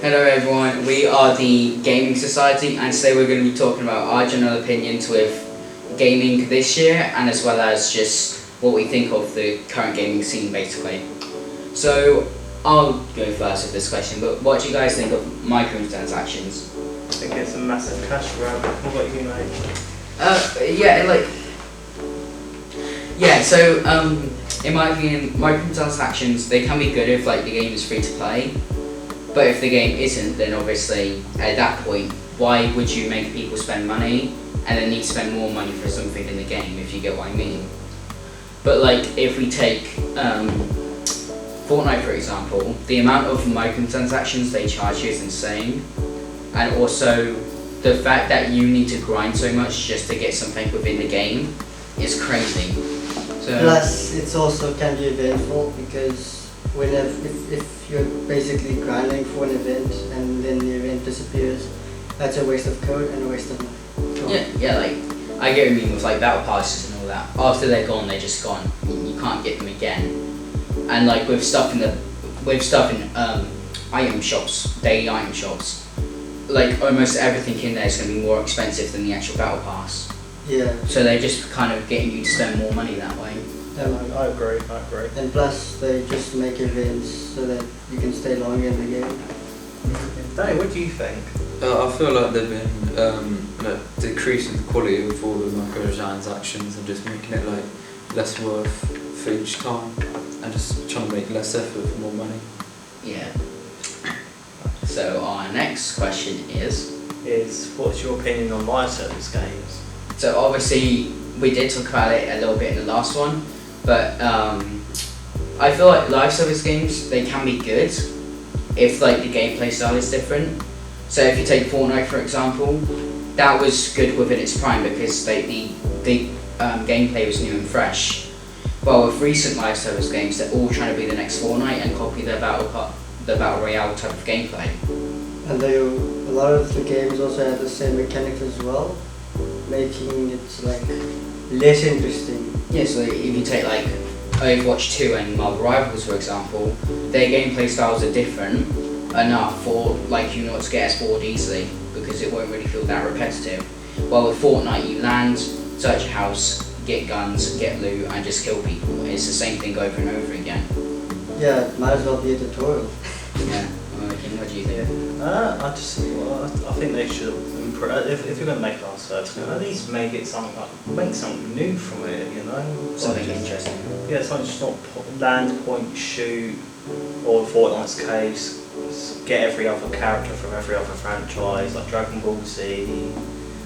Hello everyone, we are the Gaming Society and today we're going to be talking about our general opinions with gaming this year and as well as just what we think of the current gaming scene basically. So I'll go first with this question, but what do you guys think of microtransactions? I think it's a massive cash grab. What about you, mate? In my opinion, microtransactions, they can be good if like the game is free to play. But if the game isn't, then obviously at that point, why would you make people spend money and then need to spend more money for something in the game, if you get what I mean? But like, if we take Fortnite for example, the amount of microtransactions they charge you is insane. And also, the fact that you need to grind so much just to get something within the game is crazy. So, plus, it's also can be eventful because if you're basically grinding for an event and then the event disappears, that's a waste of code and a waste of money. Yeah, like I get what you mean with like battle passes and all that. After they're gone, they're just gone. You can't get them again. And like with stuff in item shops, daily item shops, like almost everything in there is going to be more expensive than the actual battle pass. Yeah. So they're just kind of getting you to spend more money that way. I agree. And plus, they just make events so that you can stay longer in the game. Danny, what do you think? I feel like they've been decreasing the quality of all the microtransactions and just making it like less worth for each time and just trying to make less effort for more money. Yeah. So our next question is What's your opinion on live service games? So obviously we did talk about it a little bit in the last one, but I feel like live service games, they can be good if like the gameplay style is different. So if you take Fortnite for example, that was good within its prime because the gameplay was new and fresh. Well, with recent live service games, they're all trying to be the next Fortnite and copy the battle royale type of gameplay. And a lot of the games also have the same mechanics as well, making it like less interesting. Yeah, so if you take like Overwatch 2 and Marvel Rivals for example, their gameplay styles are different enough for like you not to get as bored easily because it won't really feel that repetitive. While with Fortnite you land, search a house, get guns, get loot and just kill people. It's the same thing over and over again. Yeah, it might as well be a tutorial. Yeah, what do you think? I think they should improve. If you're going to make live service, at least make something new from it. You know, Something interesting. Yeah, something just not land, point, shoot, or in Fortnite's case, get every other character from every other franchise, like Dragon Ball Z,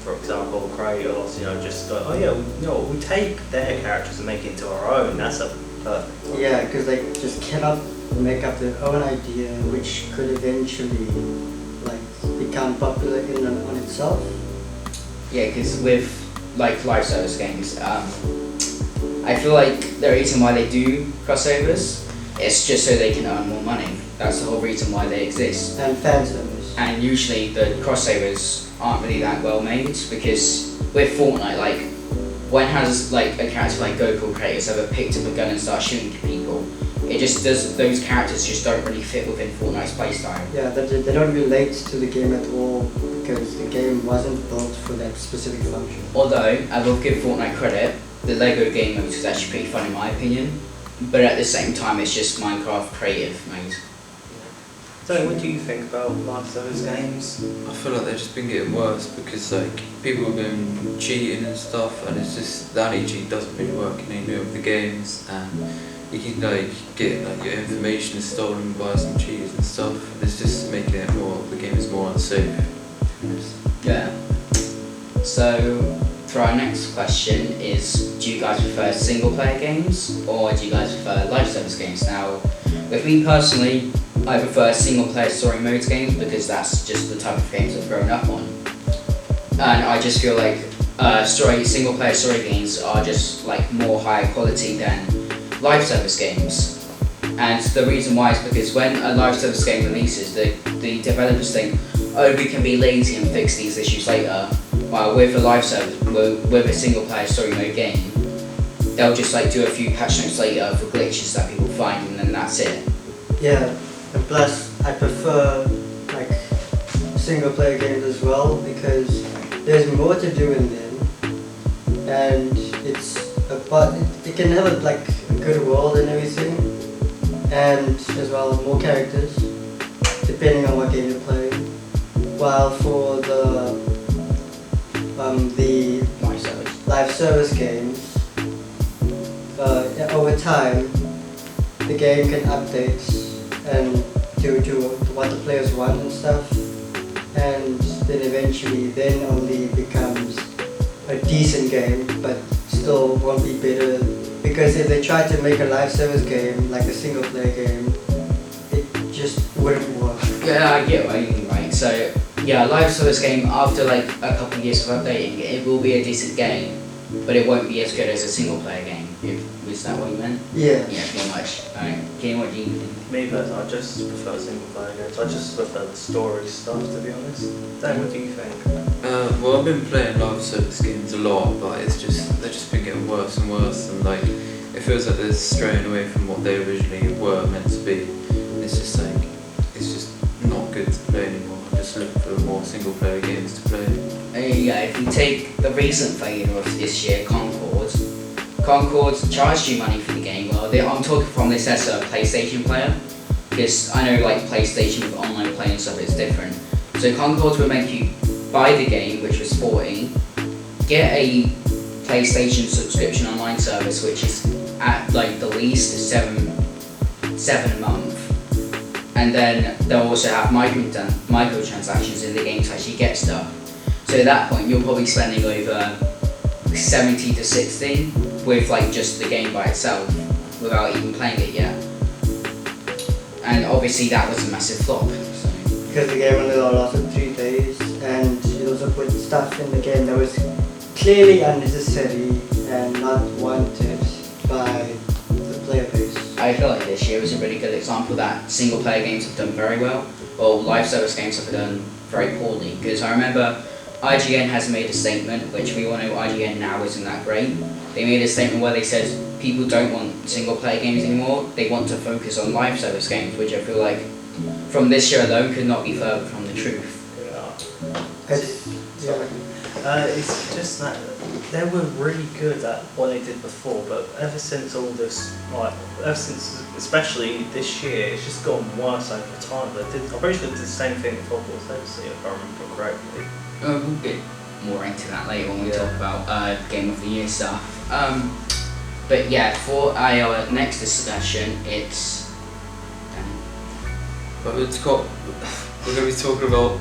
for example, Kratos. You know, just go, we take their characters and make it into our own. That's a perfect. Yeah, because they just cannot make up their own idea, which could eventually like become popular in and on itself. Yeah, because with like live service games, I feel like the reason why they do crossovers is just so they can earn more money. That's the whole reason why they exist. And fan service. And usually the crossovers aren't really that well made because with Fortnite, like when has like a character like Goku or Kratos ever picked up a gun and started shooting people? It just does. Those characters just don't really fit within Fortnite's playstyle. Yeah, they don't relate to the game at all because the game wasn't built for that specific function. Although I will give Fortnite credit, the Lego game mode is actually pretty fun in my opinion. But at the same time, it's just Minecraft creative mode. So, what do you think about live service games? I feel like they've just been getting worse because like people have been cheating and stuff and it's just the anti-cheat doesn't really work in any of the games and you can like get like your information is stolen by some cheaters and stuff. It's just making it the game is more unsafe. Yeah. So for our next question is, do you guys prefer single player games or do you guys prefer live service games? Now, with me personally, I prefer single player story modes games because that's just the type of games I've grown up on. And I just feel like single player story games are just like more higher quality than live service games. And the reason why is because when a live service game releases, the developers think, oh, we can be lazy and fix these issues later. While with a live service, with a single player story mode game, they'll just like do a few patch notes later for glitches that people find and then that's it. Yeah, and plus I prefer like single player games as well because there's more to do in them, and it can have like a good world and everything, and as well more characters depending on what game you're playing. While for the live service games, over time the game can update and to what the players want and stuff, and then eventually then only becomes a decent game, but still won't be better, because if they try to make a live service game like a single player game, it just wouldn't work. Yeah, I get what you mean, right? So yeah, a live service game after like a couple of years of updating, it will be a decent game, but it won't be as good as a single player game. Is that what you meant? Yeah. Yeah, pretty much. Alright, Kim, what do you think? Me personally, I just prefer single player games. I just prefer the story stuff, to be honest. Dan, what do you think? Well, I've been playing live service games a lot, but they've just been getting worse and worse, and like it feels like they're straying away from what they originally were meant to be. It's just not good to play anymore. I just look for more single player games to play. Yeah, if you take the recent failure of this year, Concord charged you money for the game. Well, I'm talking from this as a PlayStation player, because I know like PlayStation with online play and stuff is different. So Concord would make you buy the game, which was $14, get a PlayStation subscription online service, which is at like the least $7 a month, and then they'll also have microtransactions in the game to actually get stuff. So at that point, you're probably spending over 70 to 60 with like just the game by itself without even playing it yet. And obviously that was a massive flop. So. Because the game only lasted 3 days, and you also put stuff in the game that was clearly unnecessary and not wanted by the player base. I feel like this year was a really good example that single player games have done very well, or live service games have done very poorly. Because I remember IGN has made a statement, which we all know IGN now isn't that great. They made a statement where they said people don't want single player games anymore, they want to focus on live service games, which I feel like from this year alone could not be further from the truth. It's just that they were really good at what they did before, but ever since all this, especially this year, it's just gotten worse over time. I'm pretty sure they did the same thing with Hogwarts Legacy, if I remember correctly. We'll get more into that later when we talk about Game of the Year stuff. But yeah, for our next discussion, it's... But we're going to be talking about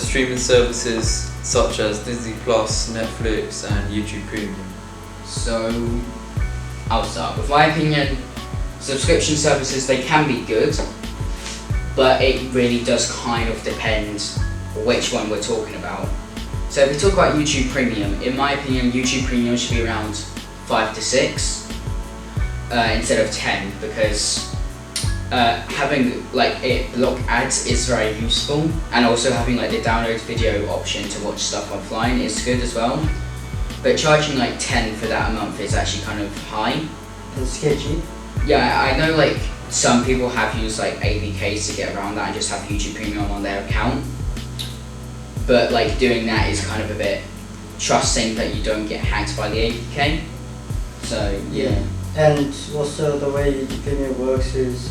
streaming services such as Disney Plus, Netflix, and YouTube Premium. So, I'll start. With my opinion, subscription services, they can be good, but it really does kind of depend which one we're talking about. So if we talk about YouTube Premium, in my opinion, YouTube Premium should be around 5 to 6 instead of 10, because having like it block ads is very useful, and also having like the download video option to watch stuff offline is good as well. But charging like 10 for that a month is actually kind of high. And sketchy. Yeah, I know like some people have used like APKs to get around that and just have YouTube Premium on their account. But like doing that is kind of a bit trusting that you don't get hacked by the APK. So yeah. And also the way YouTube Premium works is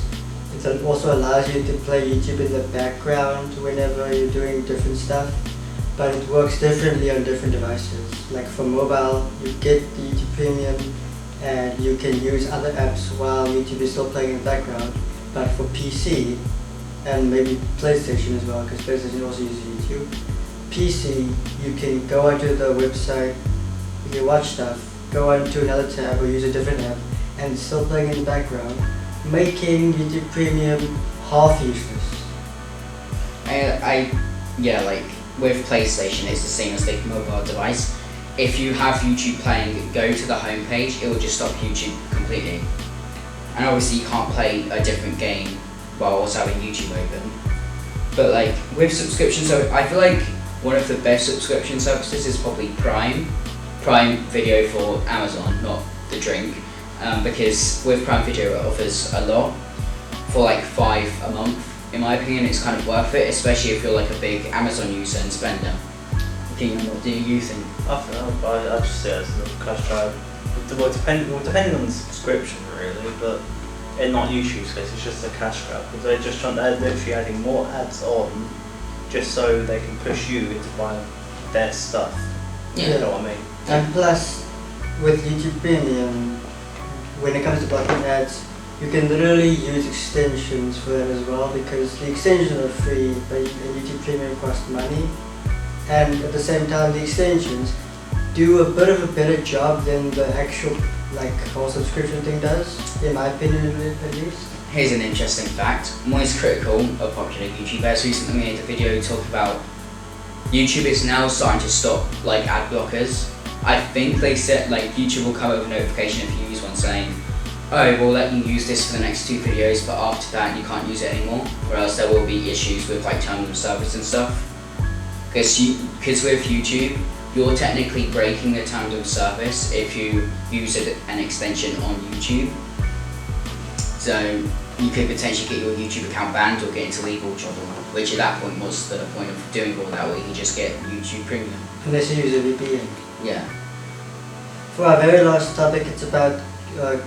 it also allows you to play YouTube in the background whenever you're doing different stuff, but it works differently on different devices. Like for mobile, you get the YouTube Premium and you can use other apps while YouTube is still playing in the background. But for PC and maybe PlayStation as well, because PlayStation also uses YouTube, PC, you can go onto the website, you can watch stuff, go onto another tab or use a different app, and it's still playing in the background, making YouTube Premium half useless. Yeah, like with PlayStation, it's the same as the mobile device. If you have YouTube playing, go to the home page, it will just stop YouTube completely. And obviously you can't play a different game while also having YouTube open. But like with subscription, so I feel like one of the best subscription services is probably Prime Video for Amazon, not the drink, because with Prime Video it offers a lot for like $5 a month, in my opinion, it's kind of worth it, especially if you're like a big Amazon user and spender. Keenan, what do you think? I just see it as a cash grab. Well, depending on the subscription really, but in not YouTube's case, it's just a cash grab because they're literally adding more ads on just so they can push you into buying their stuff. Yeah. You know what I mean? And plus, with YouTube Premium, when it comes to blocking ads, you can literally use extensions for that as well because the extensions are free, but YouTube Premium costs money. And at the same time, the extensions do a bit of a better job than the actual like whole subscription thing does, in my opinion at least. Here's an interesting fact. Moist Critical, a popular YouTuber, recently made a video talking about YouTube is now starting to stop like ad blockers. I think they said like YouTube will come up with a notification if you use one saying, oh, we'll let you use this for the next 2 videos, but after that you can't use it anymore, or else there will be issues with like terms of service and stuff. Because with YouTube, you're technically breaking the terms of service if you use an extension on YouTube. So you could potentially get your YouTube account banned or get into legal trouble, which at that point was the point of doing all that, where you just get YouTube Premium. Unless you use a VPN. Yeah. For our very last topic, it's about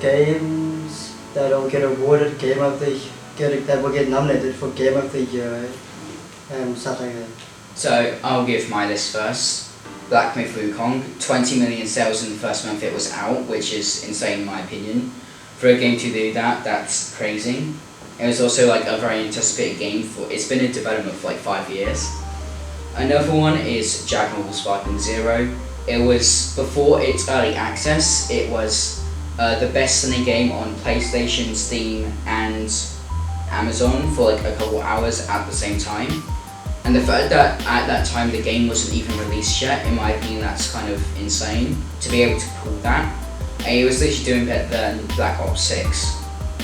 games that will get awarded that will get nominated for Game of the Year and stuff like that. So I'll give my list first. Black Myth Wukong, 20 million sales in the first month it was out, which is insane in my opinion. For a game to do that, that's crazy. It was also like a very anticipated game it's been in development for like 5 years. Another one is Dragon Ball Sparking Zero. It was, before its early access, it was the best selling game on PlayStation, Steam and Amazon for like a couple hours at the same time. And the fact that at that time the game wasn't even released yet, in my opinion, that's kind of insane to be able to pull that. And it was literally doing better than Black Ops 6.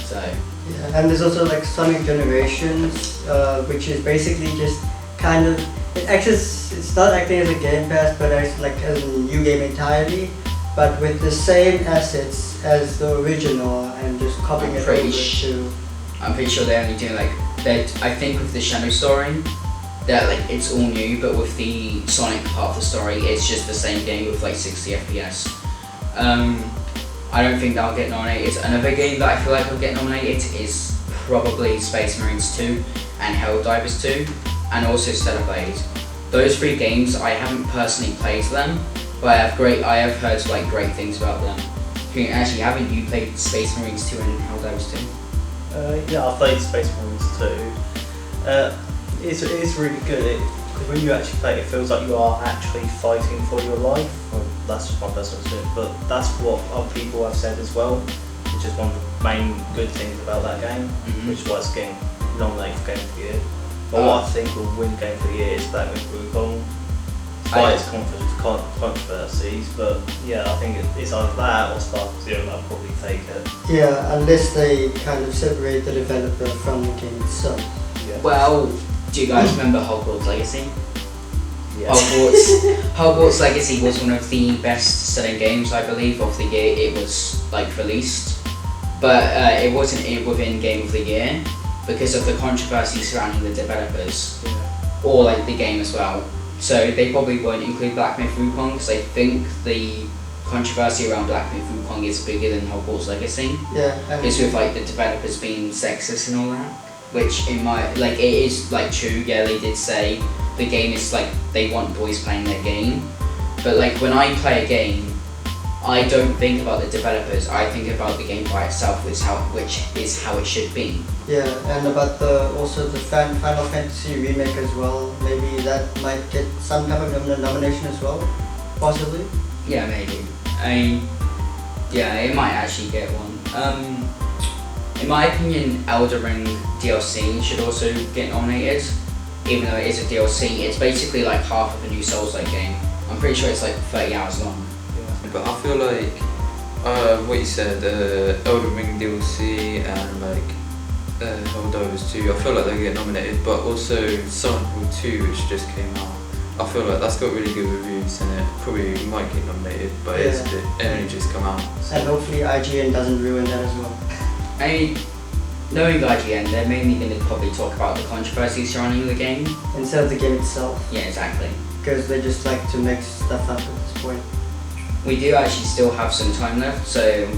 So Yeah, and there's also like Sonic Generations, which is basically just kind of it's not acting as a game pass, but as a new game entirely, but with the same assets as the original and just copying it over to. I'm pretty sure they're only doing I think with the Shadow story, that like it's all new, but with the Sonic part of the story, it's just the same game with like 60 FPS. I don't think that'll get nominated. Another game that I feel like will get nominated is probably Space Marines 2 and Helldivers 2, and also Stellar Blade. Those 3 games, I haven't personally played them, but I have heard like great things about them. Actually, haven't you played Space Marines 2 and Helldivers 2? Yeah, I've played Space Marines 2. It's really good because when you actually play it, it feels like you are actually fighting for your life. Well, that's just my personal experience, but that's what other people have said as well, which is one of the main good things about that game, which is why it's getting nominated for Game of the Year. But what I think will win Game of the Year is Black Myth Wukong, despite its controversies. But yeah, I think it's either that or Sparking Zero. I'll probably take it. Yeah, unless they kind of separate the developer from the game itself. Yeah. Well, do you guys remember Hogwarts Legacy? Yes. Hogwarts Legacy was one of the best selling games, I believe, of the year it was like released, but it wasn't within Game of the Year because of the controversy surrounding the developers, or like the game as well. So they probably won't include Black Myth Wukong because I think the controversy around Black Myth Wukong is bigger than Hogwarts Legacy. Yeah. It's with like the developers being sexist and all that, which in my it is like true. Yeah, they did say the game is like they want boys playing their game, but like when I play a game, I don't think about the developers. I think about the game by itself, which is how it should be. Yeah, and about also the Final Fantasy remake as well. Maybe that might get some kind of nomination as well, possibly. Yeah, maybe. Yeah, it might actually get one. In my opinion, Elden Ring DLC should also get nominated, even though it is a DLC. It's basically like half of a new Souls-like game. I'm pretty sure it's like 30 hours long. But I feel like what you said, Elden Ring DLC and like Helldivers 2, I feel like they get nominated, but also Silent Hill 2, which just came out, I feel like that's got really good reviews and it probably might get nominated, but it only just come out. So. And hopefully IGN doesn't ruin that as well. knowing IGN, they're mainly going to probably talk about the controversy surrounding the game. Instead of the game itself, Yeah, exactly. because they just like to make stuff up at this point. We do actually still have some time left, so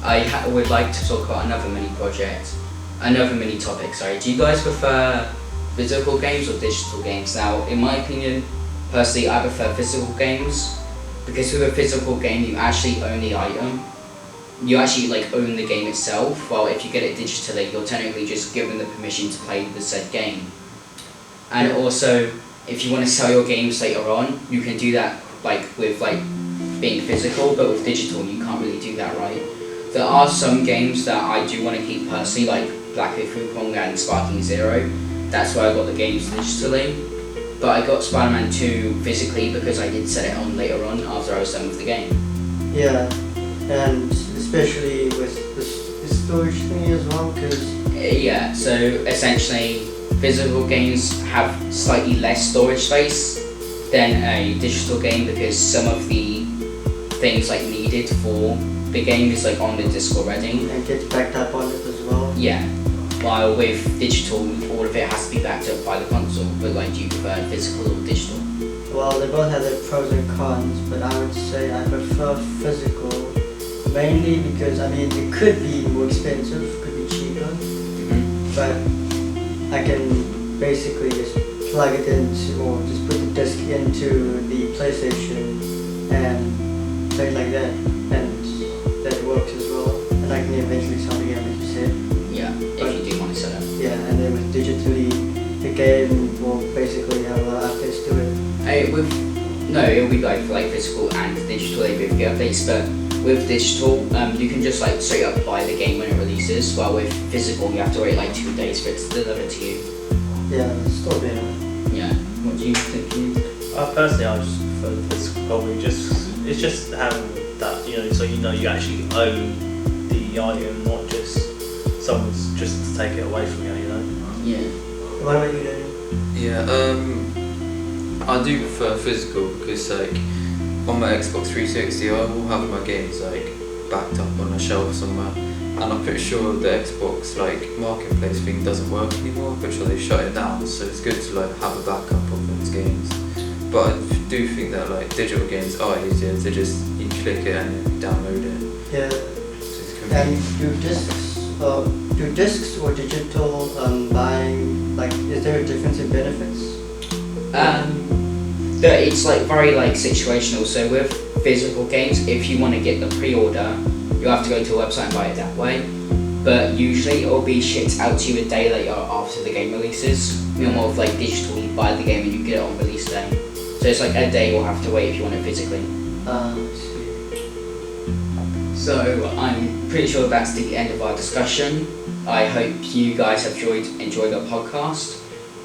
I would like to talk about another mini topic. Sorry, do you guys prefer physical games or digital games? Now, in my opinion, personally, I prefer physical games because with a physical game, you actually own the item. You actually like own the game itself. While if you get it digitally, you're technically just given the permission to play the said game. And also, if you want to sell your games later on, you can do that with being physical, but with digital, you can't really do that, right? There are some games that I do want to keep personally, like Black Myth Wukong and Sparking Zero. That's why I got the games digitally. But I got Spider-Man 2 physically because I did set it on later on after I was done with the game. Yeah, and especially with the storage thing as well, because Yeah, so essentially, physical games have slightly less storage space than a digital game because some of the things needed for the game is on the disc already. it gets backed up on it as well. Yeah. While with digital, all of it has to be backed up by the console. But do you prefer physical or digital? Well, they both have their pros and cons, but I would say I prefer physical, mainly because it could be more expensive, could be cheaper, but I can basically just plug it into, or just put the disc into the PlayStation and play it like that, and that works as well. And I can eventually sell the game, as you said. Yeah, if you do want to set up. Yeah, and then with digitally, the game will basically have a lot of updates to it. It'll be for physical and digital, they both get updates, but with digital, you can just straight up buy the game when it releases, while with physical, you have to wait 2 days for it to deliver to you. Yeah, it's still better. Yeah, what do you think? Personally, I just prefer the physical copy. It's just having that, so you actually own the item, not just someone's just to take it away from you, Yeah. What about you, Daniel? Yeah, I do prefer physical because on my Xbox 360 I will have my games backed up on a shelf somewhere, and I'm pretty sure the Xbox marketplace thing doesn't work anymore. I'm pretty sure they shut it down, so it's good to have a backup of those games. But I do think that digital games are easier to just you click it and you download it. Yeah, So it's and convenient. do discs or digital buying, is there a difference in benefits? It's very situational. So with physical games, if you want to get the pre-order, you have to go to a website and buy it that way. But usually it'll be shipped out to you a day later after the game releases. More of digital, you buy the game and you get it on release day. So it's a day you'll have to wait if you want it physically. I see. So I'm pretty sure that's the end of our discussion. I hope you guys have enjoyed our podcast,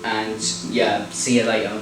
and yeah, see you later.